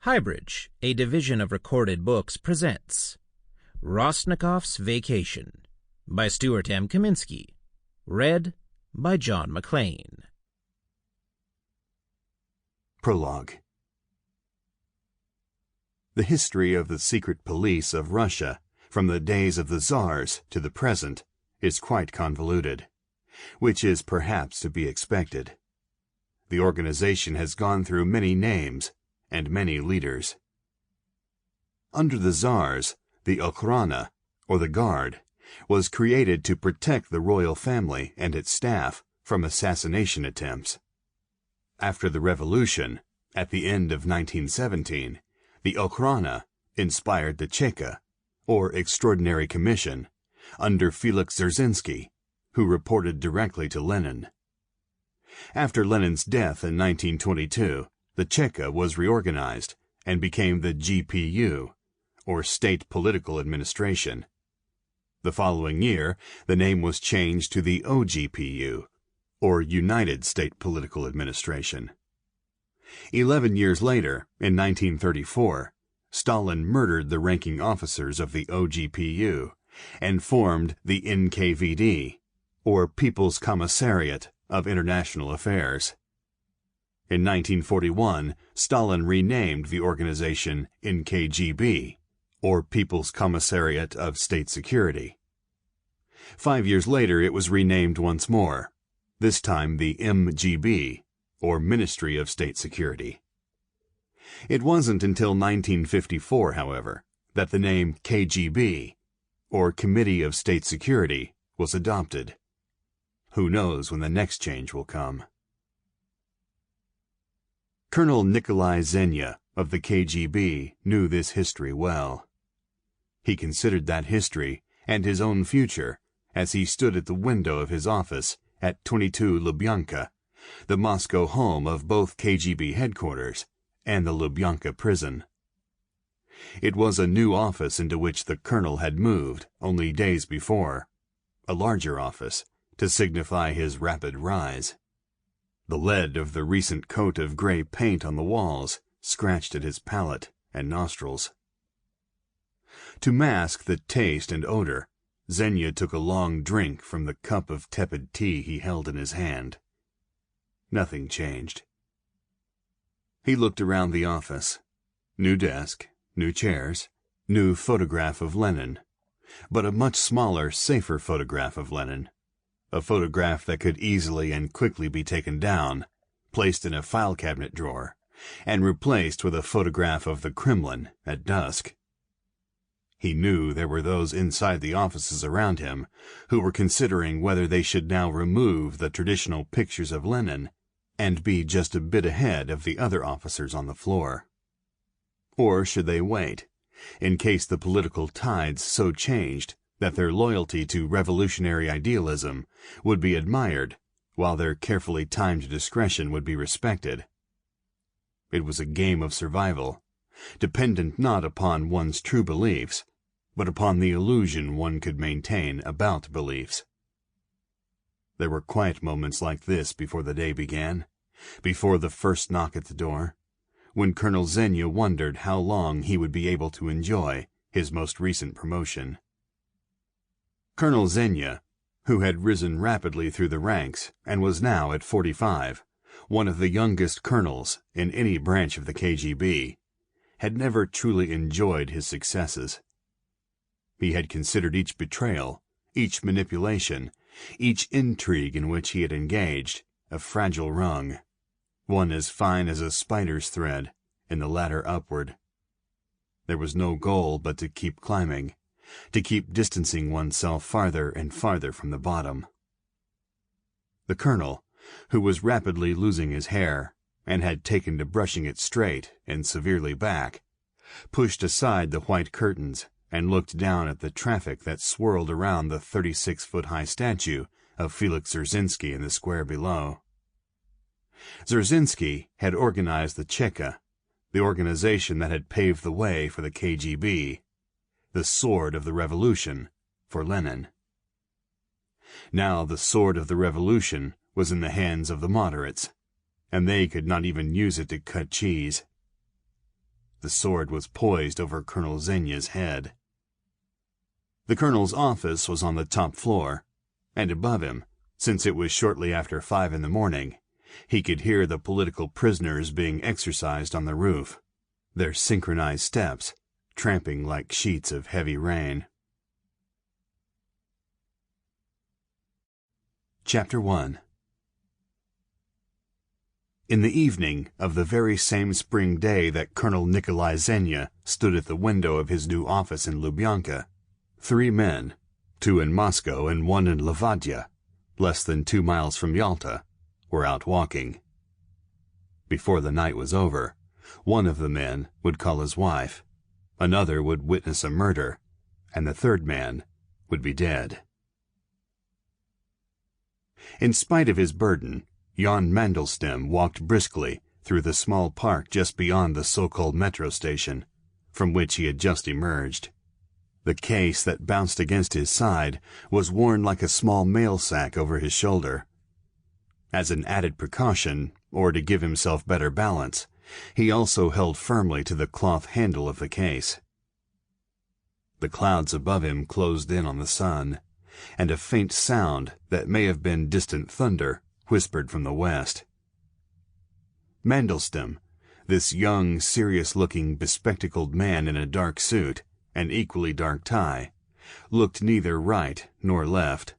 HighBridge, a division of Recorded Books, presents Rostnikov's Vacation by Stuart M. Kaminsky, read by John Mclain. Prologue. The history of the secret police of Russia, from the days of the Tsars to the present, is quite convoluted, which is perhaps to be expected. The organization has gone through many names and many leaders. Under the Tsars, the Okhrana, or the Guard, was created to protect the royal family and its staff from assassination attempts. After the revolution, at the end of 1917, the Okhrana inspired the Cheka, or Extraordinary Commission, under Felix Dzerzhinsky, who reported directly to Lenin. After Lenin's death in 1922, the Cheka was reorganized and became the GPU, or State Political Administration. The following year, the name was changed to the OGPU, or United State Political Administration. 11 years later, in 1934, Stalin murdered the ranking officers of the OGPU and formed the NKVD, or People's Commissariat of International Affairs. In 1941, Stalin renamed the organization NKGB, or People's Commissariat of State Security. 5 years later, it was renamed once more, this time the MGB, or Ministry of State Security. It wasn't until 1954, however, that the name KGB, or Committee of State Security, was adopted. Who knows when the next change will come? Colonel Nikolai Zhenya of the KGB knew this history well. He considered that history and his own future as he stood at the window of his office at 22 Lubyanka, the Moscow home of both KGB headquarters and the Lubyanka prison. It was a new office into which the colonel had moved only days before, a larger office to signify his rapid rise. The lead of the recent coat of gray paint on the walls scratched at his palate and nostrils. To mask the taste and odor, Zhenya took a long drink from the cup of tepid tea he held in his hand. Nothing changed. He looked around the office. New desk, new chairs, new photograph of Lenin, but a much smaller, safer photograph of Lenin. A photograph that could easily and quickly be taken down, placed in a file cabinet drawer, and replaced with a photograph of the Kremlin at dusk. He knew there were those inside the offices around him who were considering whether they should now remove the traditional pictures of Lenin and be just a bit ahead of the other officers on the floor. Or should they wait, in case the political tides so changed that their loyalty to revolutionary idealism would be admired, while their carefully timed discretion would be respected. It was a game of survival, dependent not upon one's true beliefs, but upon the illusion one could maintain about beliefs. There were quiet moments like this before the day began, before the first knock at the door, when Colonel Zhenya wondered how long he would be able to enjoy his most recent promotion. Colonel Zhenya, who had risen rapidly through the ranks and was now at 45, one of the youngest colonels in any branch of the KGB, had never truly enjoyed his successes. He had considered each betrayal, each manipulation, each intrigue in which he had engaged, a fragile rung, one as fine as a spider's thread, in the ladder upward. There was no goal but to keep climbing, to keep distancing oneself farther and farther from the bottom. The colonel, who was rapidly losing his hair, and had taken to brushing it straight and severely back, pushed aside the white curtains and looked down at the traffic that swirled around the 36-foot-high statue of Felix Dzerzhinsky in the square below. Dzerzhinsky had organized the Cheka, the organization that had paved the way for the KGB, the sword of the revolution for Lenin. Now the sword of the revolution was in the hands of the moderates, and they could not even use it to cut cheese. The sword was poised over Colonel Zenya's head. The colonel's office was on the top floor, and above him, since it was shortly after 5 in the morning, he could hear the political prisoners being exercised on the roof, their synchronized steps tramping like sheets of heavy rain. Chapter 1. In the evening of the very same spring day that Colonel Nikolai Zenya stood at the window of his new office in Lubyanka, 3 men, 2 in Moscow and 1 in Levadia, less than 2 miles from Yalta, were out walking. Before the night was over, one of the men would call his wife, another would witness a murder, and the third man would be dead. In spite of his burden, Jan Mandelstam walked briskly through the small park just beyond the so-called metro station, from which he had just emerged. The case that bounced against his side was worn like a small mail sack over his shoulder. As an added precaution, or to give himself better balance, he also held firmly to the cloth handle of the case. The clouds above him closed in on the sun, and a faint sound that may have been distant thunder whispered from the west. Mandelstam, this young, serious-looking, bespectacled man in a dark suit, an equally dark tie, looked neither right nor left.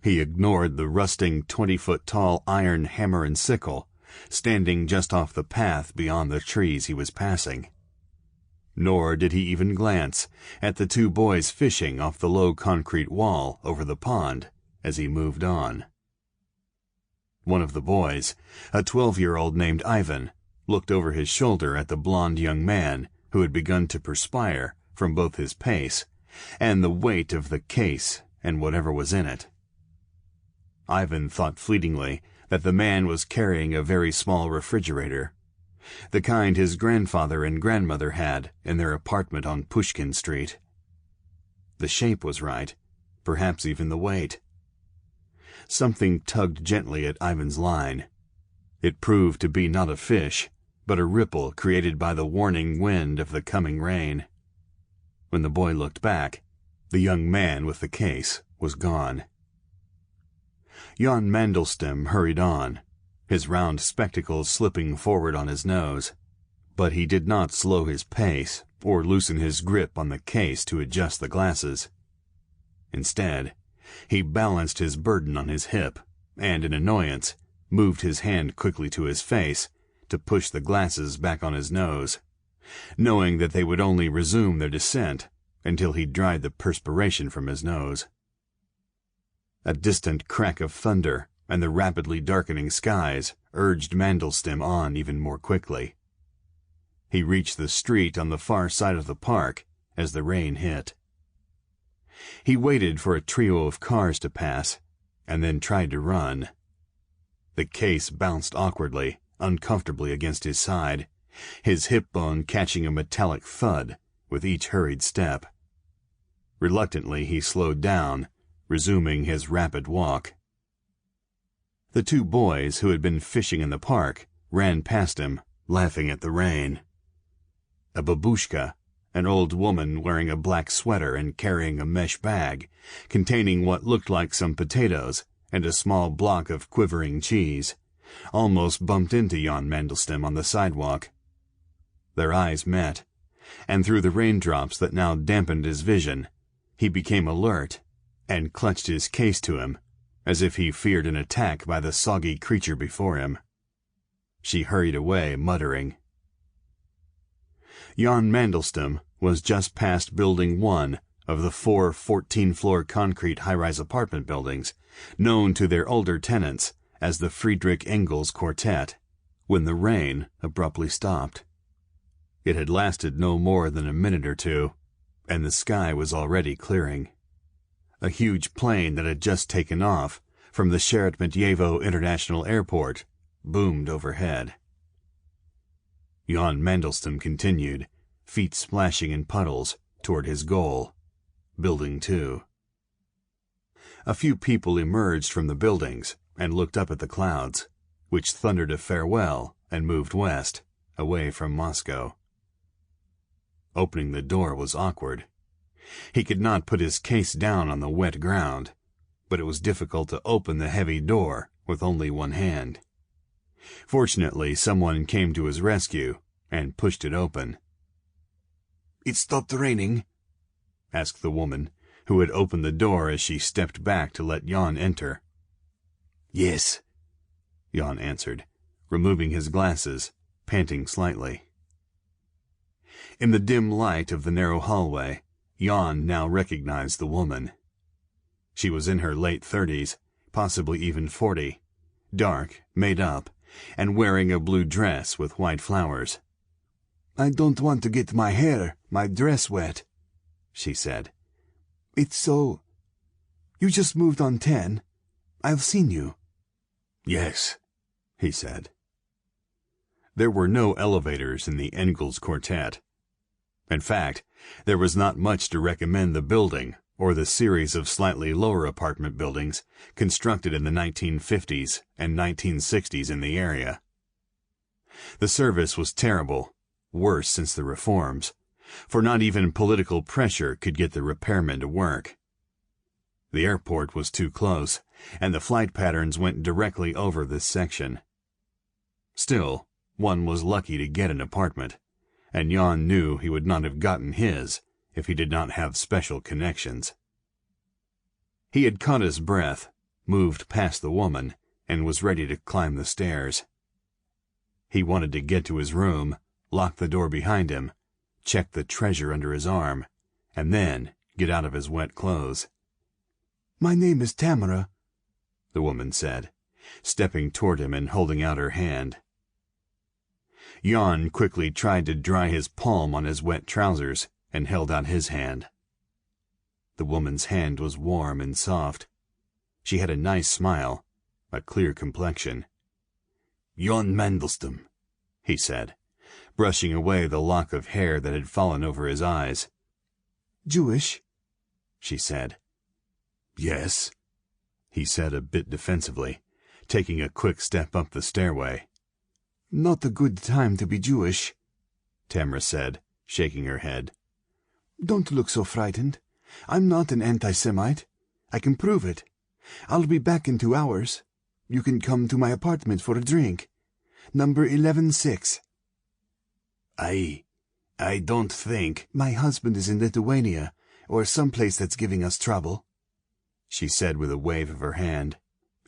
He ignored the rusting 20-foot-tall iron hammer and sickle, standing just off the path beyond the trees he was passing. Nor did he even glance at the 2 boys fishing off the low concrete wall over the pond as he moved on. One of the boys, a 12-year-old named Ivan, looked over his shoulder at the blond young man who had begun to perspire from both his pace and the weight of the case and whatever was in it. Ivan thought fleetingly that the man was carrying a very small refrigerator, the kind his grandfather and grandmother had in their apartment on Pushkin Street. The shape was right, perhaps even the weight. Something tugged gently at Ivan's line. It proved to be not a fish, but a ripple created by the warning wind of the coming rain. When the boy looked back, the young man with the case was gone. Jan Mandelstam hurried on, his round spectacles slipping forward on his nose, but he did not slow his pace or loosen his grip on the case to adjust the glasses. Instead, he balanced his burden on his hip and, in annoyance, moved his hand quickly to his face to push the glasses back on his nose, knowing that they would only resume their descent until he dried the perspiration from his nose. A distant crack of thunder and the rapidly darkening skies urged Mandelstam on even more quickly. He reached the street on the far side of the park as the rain hit. He waited for a trio of cars to pass, and then tried to run. The case bounced awkwardly, uncomfortably against his side, his hip bone catching a metallic thud with each hurried step. Reluctantly he slowed down, resuming his rapid walk. The 2 boys who had been fishing in the park ran past him, laughing at the rain. A babushka, an old woman wearing a black sweater and carrying a mesh bag containing what looked like some potatoes and a small block of quivering cheese, almost bumped into Jan Mandelstam on the sidewalk. Their eyes met, and through the raindrops that now dampened his vision, he became alert and clutched his case to him, as if he feared an attack by the soggy creature before him. She hurried away, muttering. Jan Mandelstam was just past Building 1 of the 4 14-floor concrete high-rise apartment buildings, known to their older tenants as the Friedrich Engels Quartet, when the rain abruptly stopped. It had lasted no more than a minute or 2, and the sky was already clearing. A huge plane that had just taken off from the Sheremetyevo International Airport boomed overhead. Jan Mandelstam continued, feet splashing in puddles, toward his goal, Building 2. A few people emerged from the buildings and looked up at the clouds, which thundered a farewell and moved west, away from Moscow. Opening the door was awkward. He could not put his case down on the wet ground, but it was difficult to open the heavy door with only one hand. Fortunately, someone came to his rescue and pushed it open. "It stopped raining?" asked the woman, who had opened the door as she stepped back to let Jan enter. "Yes," Jan answered, removing his glasses, panting slightly. In the dim light of the narrow hallway, Jan now recognized the woman. She was in her late 30s, possibly even 40, dark, made up, and wearing a blue dress with white flowers. "I don't want to get my dress wet," she said. "It's so... You just moved on 10. I've seen you." "Yes," he said. There were no elevators in the Engels Quartet. In fact, there was not much to recommend the building or the series of slightly lower apartment buildings constructed in the 1950s and 1960s in the area. The service was terrible, worse since the reforms, for not even political pressure could get the repairmen to work. The airport was too close, and the flight patterns went directly over this section. Still, one was lucky to get an apartment, and Jan knew he would not have gotten his if he did not have special connections. He had caught his breath, moved past the woman, and was ready to climb the stairs. He wanted to get to his room, lock the door behind him, check the treasure under his arm, and then get out of his wet clothes. "My name is Tamara," the woman said, stepping toward him and holding out her hand. Jan quickly tried to dry his palm on his wet trousers and held out his hand. The woman's hand was warm and soft. She had a nice smile, a clear complexion. "Jan Mandelstam," he said, brushing away the lock of hair that had fallen over his eyes. "Jewish?" she said. "Yes," he said a bit defensively, taking a quick step up the stairway. "Not a good time to be Jewish," Tamara said, shaking her head. "Don't look so frightened. I'm not an anti-Semite. I can prove it. I'll be back in 2 hours. You can come to my apartment for a drink. Number 11-6. I don't think... My husband is in Lithuania, or someplace that's giving us trouble," she said with a wave of her hand,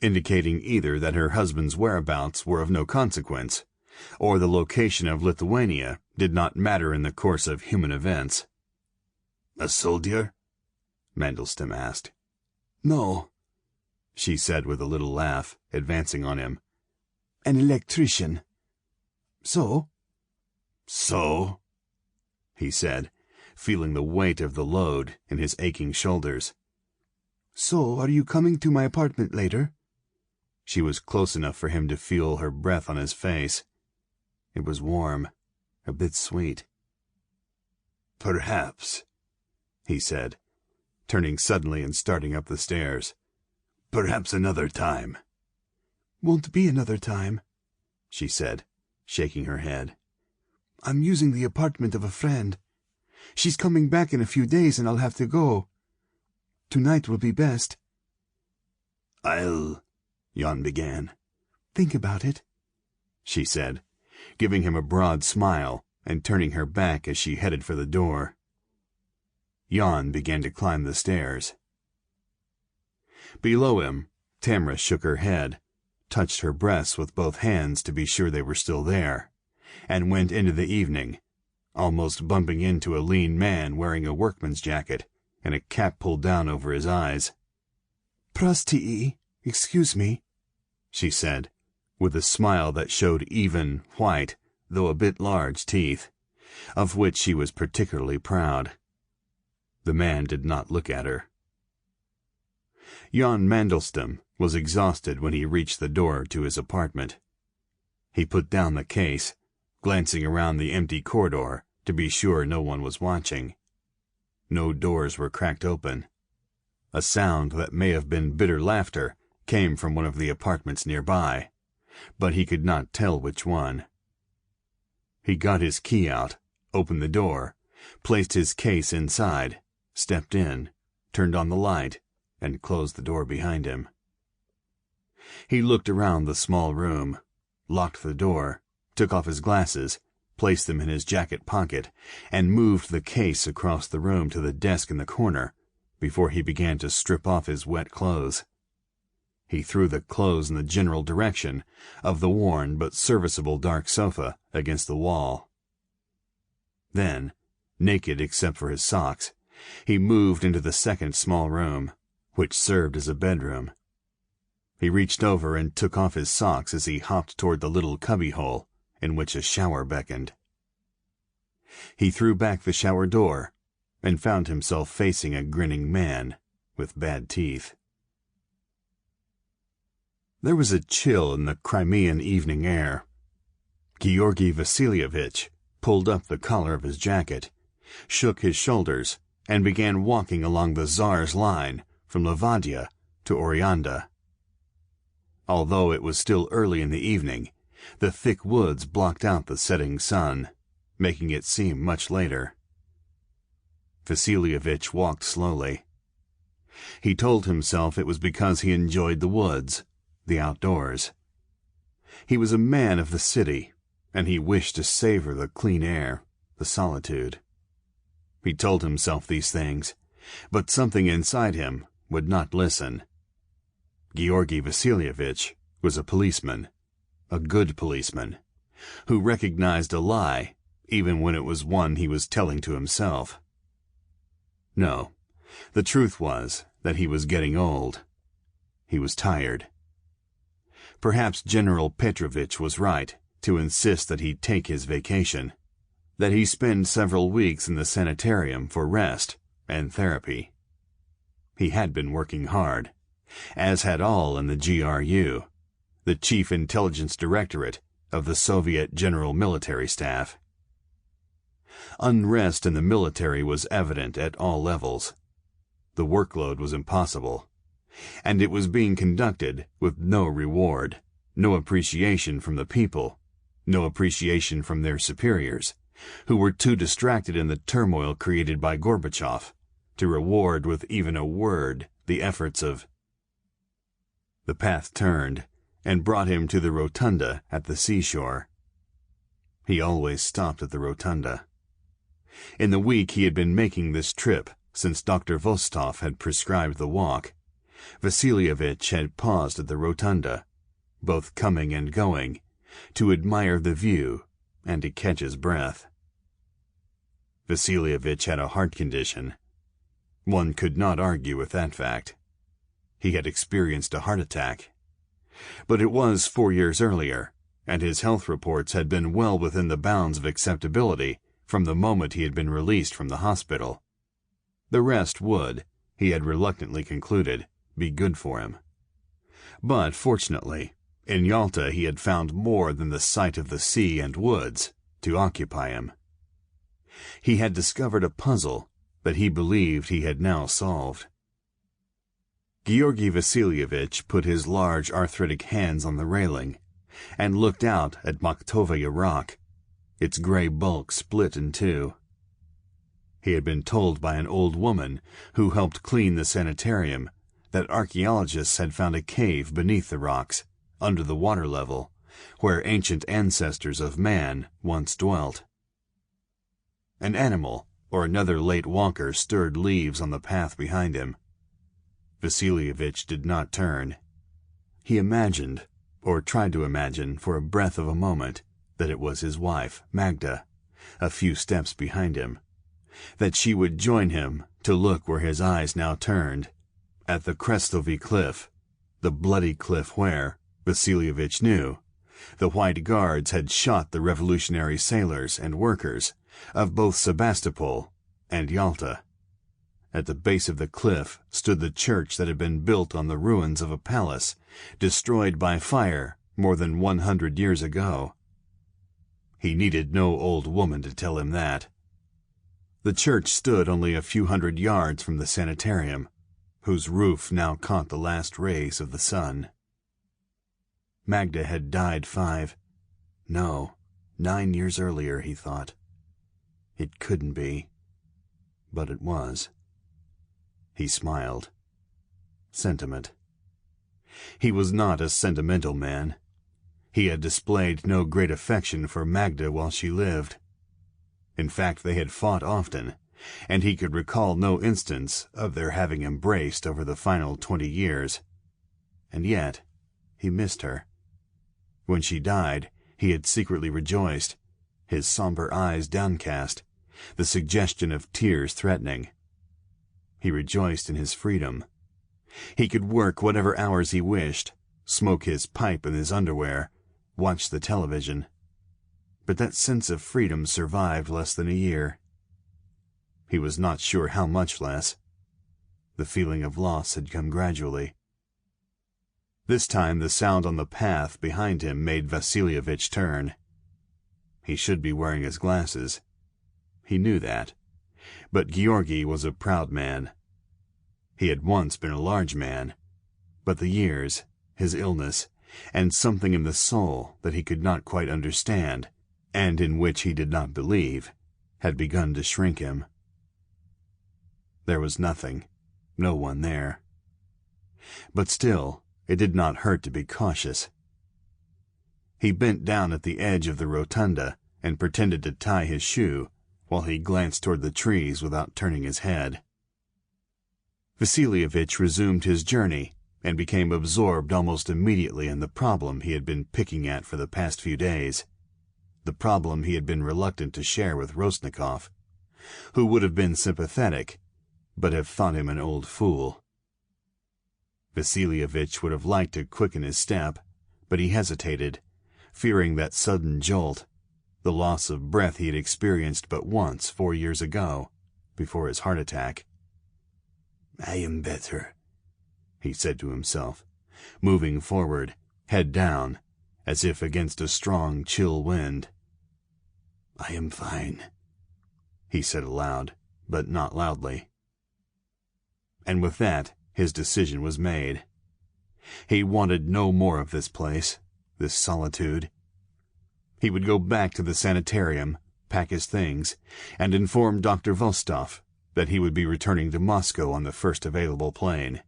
indicating either that her husband's whereabouts were of no consequence, or the location of Lithuania did not matter in the course of human events. "A soldier?" Mandelstam asked. "No," she said with a little laugh, advancing on him. "An electrician." "So?" "So?" he said, feeling the weight of the load in his aching shoulders. "So, are you coming to my apartment later?" She was close enough for him to feel her breath on his face. It was warm, a bit sweet. "Perhaps," he said, turning suddenly and starting up the stairs. "Perhaps another time." "Won't be another time," she said, shaking her head. "I'm using the apartment of a friend. She's coming back in a few days and I'll have to go. Tonight will be best." Jan began. "Think about it," she said, giving him a broad smile and turning her back as she headed for the door. Jan began to climb the stairs. Below him, Tamara shook her head, touched her breasts with both hands to be sure they were still there, and went into the evening, almost bumping into a lean man wearing a workman's jacket and a cap pulled down over his eyes. "Prostii, excuse me," she said, with a smile that showed even, white, though a bit large teeth, of which she was particularly proud. The man did not look at her. Jan Mandelstam was exhausted when he reached the door to his apartment. He put down the case, glancing around the empty corridor to be sure no one was watching. No doors were cracked open. A sound that may have been bitter laughter came from one of the apartments nearby, but he could not tell which one. He got his key out, opened the door, placed his case inside, stepped in, turned on the light, and closed the door behind him. He looked around the small room, locked the door, took off his glasses, placed them in his jacket pocket, and moved the case across the room to the desk in the corner before he began to strip off his wet clothes. He threw the clothes in the general direction of the worn but serviceable dark sofa against the wall. Then, naked except for his socks, he moved into the second small room, which served as a bedroom. He reached over and took off his socks as he hopped toward the little cubbyhole in which a shower beckoned. He threw back the shower door and found himself facing a grinning man with bad teeth. There was a chill in the Crimean evening air. Georgi Vasilievich pulled up the collar of his jacket, shook his shoulders, and began walking along the Tsar's line from Levadia to Oryanda. Although it was still early in the evening, the thick woods blocked out the setting sun, making it seem much later. Vasilievich walked slowly. He told himself it was because he enjoyed the woods, the outdoors. He was a man of the city, and he wished to savor the clean air, the solitude. He told himself these things, but something inside him would not listen. Georgi Vasilievich was a policeman, a good policeman, who recognized a lie even when it was one he was telling to himself. No, the truth was that he was getting old. He was tired. Perhaps General Petrovich was right to insist that he take his vacation, that he spend several weeks in the sanitarium for rest and therapy. He had been working hard, as had all in the GRU, the Chief Intelligence Directorate of the Soviet General Military Staff. Unrest in the military was evident at all levels. The workload was impossible, and it was being conducted with no reward, no appreciation from the people, no appreciation from their superiors, who were too distracted in the turmoil created by Gorbachev to reward with even a word the efforts of... The path turned and brought him to the rotunda at the seashore. He always stopped at the rotunda. In the week he had been making this trip, since Dr. Vostov had prescribed the walk, Vasilievich had paused at the rotunda, both coming and going, to admire the view and to catch his breath. Vasilievich had a heart condition. One could not argue with that fact. He had experienced a heart attack. But it was 4 years earlier, and his health reports had been well within the bounds of acceptability from the moment he had been released from the hospital. The rest would, he had reluctantly concluded, be good for him. But fortunately, in Yalta he had found more than the sight of the sea and woods to occupy him. He had discovered a puzzle that he believed he had now solved. Georgi Vasilievich put his large arthritic hands on the railing and looked out at Maktovaya Rock, its gray bulk split in two. He had been told by an old woman who helped clean the sanitarium that archaeologists had found a cave beneath the rocks, under the water level, where ancient ancestors of man once dwelt. An animal or another late walker stirred leaves on the path behind him. Vasilievich did not turn. He imagined, or tried to imagine for a breath of a moment, that it was his wife, Magda, a few steps behind him, that she would join him to look where his eyes now turned, at the Krestovi cliff, the bloody cliff where, Vasilievich knew, the White Guards had shot the revolutionary sailors and workers of both Sebastopol and Yalta. At the base of the cliff stood the church that had been built on the ruins of a palace destroyed by fire more than 100 years ago. He needed no old woman to tell him that. The church stood only a few hundred yards from the sanitarium, whose roof now caught the last rays of the sun. Magda had died 9 years earlier, he thought. It couldn't be. but it was. He smiled. Sentiment. He was not a sentimental man. He had displayed no great affection for Magda while she lived. In fact, they had fought often, and he could recall no instance of their having embraced over the final 20 years. And yet, he missed her. When she died, he had secretly rejoiced, his somber eyes downcast, the suggestion of tears threatening. He rejoiced in his freedom. He could work whatever hours he wished, smoke his pipe in his underwear, watch the television. But that sense of freedom survived less than a year. He was not sure how much less. The feeling of loss had come gradually. This time the sound on the path behind him made Vasilievich turn. He should be wearing his glasses. He knew that. But Georgi was a proud man. He had once been a large man, but the years, his illness, and something in the soul that he could not quite understand, and in which he did not believe, had begun to shrink him. There was nothing, no one there. But still, it did not hurt to be cautious. He bent down at the edge of the rotunda and pretended to tie his shoe, while he glanced toward the trees without turning his head. Vasilievich resumed his journey and became absorbed almost immediately in the problem he had been picking at for the past few days, the problem he had been reluctant to share with Rostnikov, who would have been sympathetic, but have thought him an old fool. Vasilievich would have liked to quicken his step, but he hesitated, fearing that sudden jolt, the loss of breath he had experienced but once 4 years ago, before his heart attack. "I am better," he said to himself, moving forward, head down, as if against a strong, chill wind. "I am fine," he said aloud, but not loudly. And with that, his decision was made. He wanted no more of this place, this solitude. He would go back to the sanitarium, pack his things, and inform Dr. Vostov that he would be returning to Moscow on the first available plane.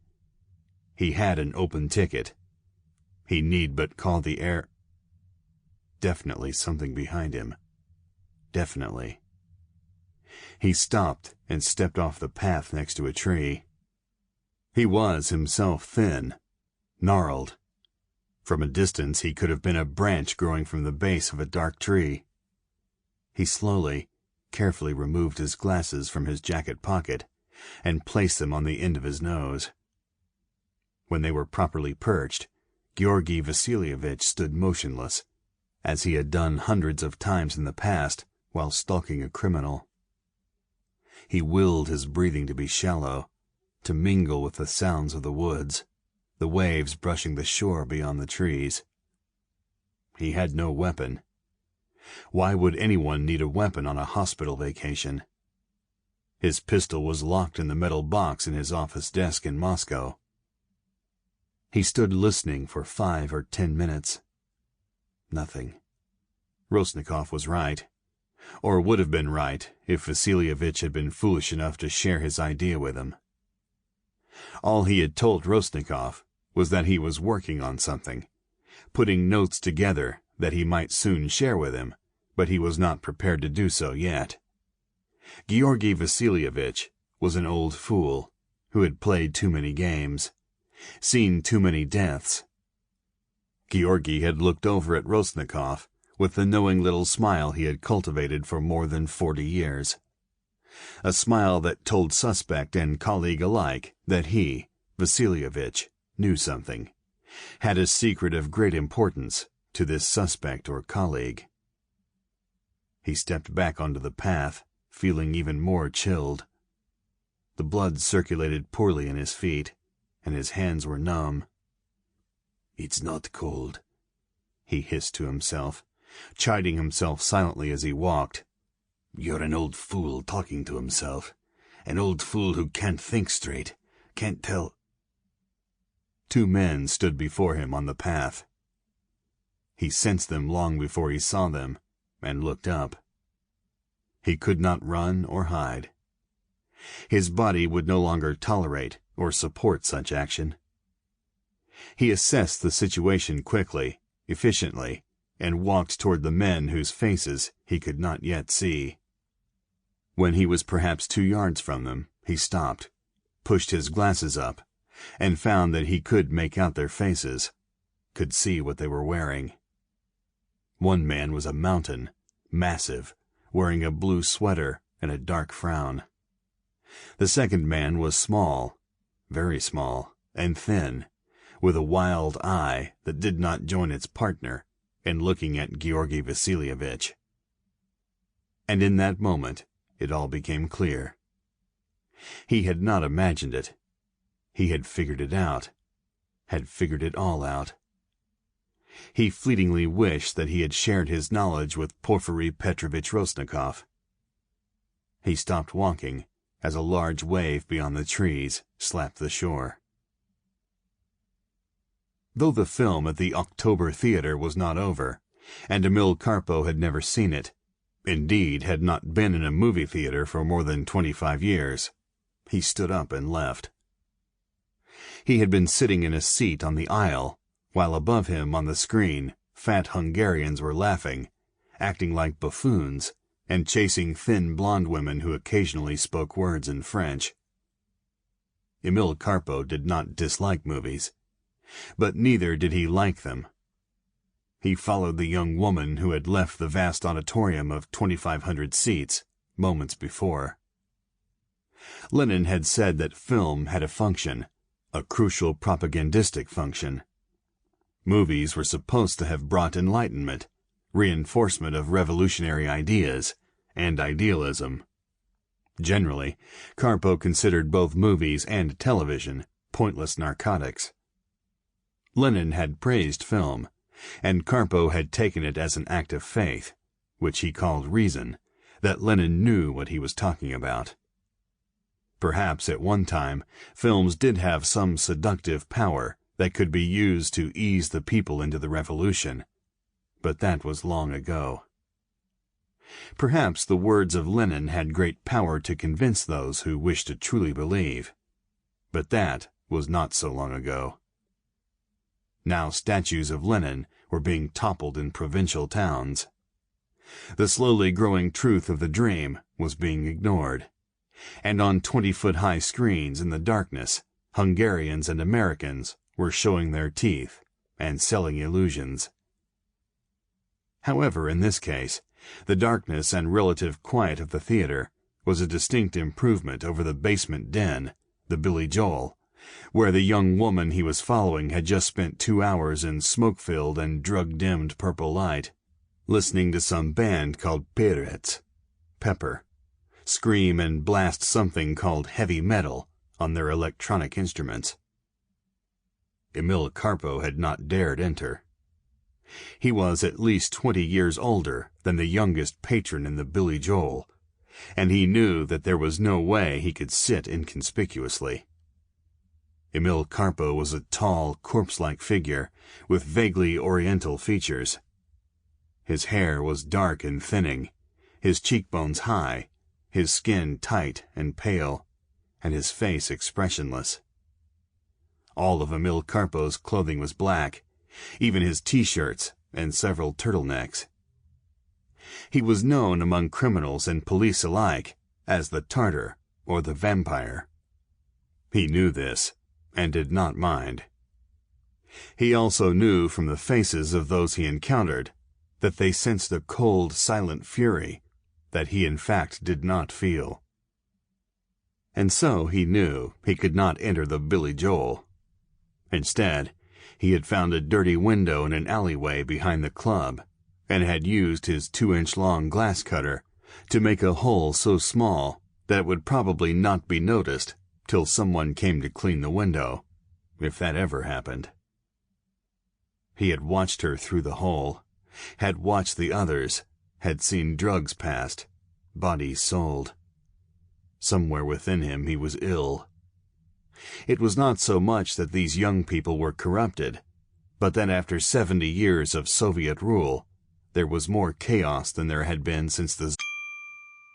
He had an open ticket. He need but call the air. Definitely something behind him. Definitely. He stopped and stepped off the path next to a tree. He was himself thin, gnarled. From a distance he could have been a branch growing from the base of a dark tree. He slowly, carefully removed his glasses from his jacket pocket and placed them on the end of his nose. When they were properly perched, Georgi Vasilievich stood motionless, as he had done hundreds of times in the past while stalking a criminal. He willed his breathing to be shallow, to mingle with the sounds of the woods, the waves brushing the shore beyond the trees. He had no weapon. Why would anyone need a weapon on a hospital vacation? His pistol was locked in the metal box in his office desk in Moscow. He stood listening for 5 or 10 minutes. Nothing. Rostnikov was right, or would have been right if Vasilievich had been foolish enough to share his idea with him. All he had told Rostnikov was that he was working on something, putting notes together that he might soon share with him, but he was not prepared to do so yet. Georgi Vasilievich was an old fool who had played too many games, seen too many deaths. Georgi had looked over at Rostnikov with the knowing little smile he had cultivated for more than 40 years. A smile that told suspect and colleague alike that he, Vasilievich, knew something, had a secret of great importance to this suspect or colleague. He stepped back onto the path, feeling even more chilled. The blood circulated poorly in his feet, and his hands were numb. "It's not cold," he hissed to himself, chiding himself silently as he walked. "You're an old fool talking to himself. An old fool who can't think straight, can't tell." 2 men stood before him on the path. He sensed them long before he saw them, and looked up. He could not run or hide. His body would no longer tolerate or support such action. He assessed the situation quickly, efficiently, and walked toward the men whose faces he could not yet see. When he was perhaps 2 yards from them, he stopped, pushed his glasses up, and found that he could make out their faces, could see what they were wearing. One man was a mountain, massive, wearing a blue sweater and a dark frown. The second man was small, very small, and thin, with a wild eye that did not join its partner in looking at Georgi Vasilievich. And in that moment, it all became clear. He had not imagined it. He had figured it out, had figured it all out. He fleetingly wished that he had shared his knowledge with Porfiry Petrovich Rostnikov. He stopped walking as a large wave beyond the trees slapped the shore. Though the film at the October Theater was not over, and Emil Karpo had never seen it, indeed had not been in a movie theater for more than 25 years, he stood up and left. He had been sitting in a seat on the aisle, while above him on the screen fat Hungarians were laughing, acting like buffoons, and chasing thin blonde women who occasionally spoke words in French. Emil Karpo did not dislike movies, but neither did he like them. He followed the young woman who had left the vast auditorium of 2,500 seats moments before. Lenin had said that film had a function, a crucial propagandistic function. Movies were supposed to have brought enlightenment, reinforcement of revolutionary ideas, and idealism. Generally, Karpo considered both movies and television pointless narcotics. Lenin had praised film, and Karpo had taken it as an act of faith, which he called reason, that Lenin knew what he was talking about. Perhaps at one time, films did have some seductive power that could be used to ease the people into the revolution, but that was long ago. Perhaps the words of Lenin had great power to convince those who wished to truly believe, but that was not so long ago. Now statues of Lenin were being toppled in provincial towns. The slowly growing truth of the dream was being ignored, and on 20-foot-high screens in the darkness, Hungarians and Americans were showing their teeth and selling illusions. However, in this case, the darkness and relative quiet of the theater was a distinct improvement over the basement den, the Billy Joel, where the young woman he was following had just spent 2 hours in smoke-filled and drug-dimmed purple light, listening to some band called Perets, Pepper, scream and blast something called heavy metal on their electronic instruments. Emil Karpo had not dared enter. He was at least 20 years older than the youngest patron in the Billy Joel, and he knew that there was no way he could sit inconspicuously. Emil Karpo was a tall, corpse-like figure with vaguely oriental features. His hair was dark and thinning, his cheekbones high, his skin tight and pale, and his face expressionless. All of Emil Karpo's clothing was black, even his T-shirts and several turtlenecks. He was known among criminals and police alike as the Tartar or the Vampire. He knew this, and did not mind. He also knew from the faces of those he encountered that they sensed a cold, silent fury that he in fact did not feel. And so he knew he could not enter the Billy Joel. Instead, he had found a dirty window in an alleyway behind the club, and had used his 2-inch-long glass cutter to make a hole so small that it would probably not be noticed till someone came to clean the window, if that ever happened. He had watched her through the hole, had watched the others, had seen drugs passed, bodies sold. Somewhere within him he was ill. It was not so much that these young people were corrupted, but that after 70 years of Soviet rule, there was more chaos than there had been since the...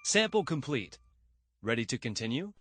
Sample complete. Ready to continue?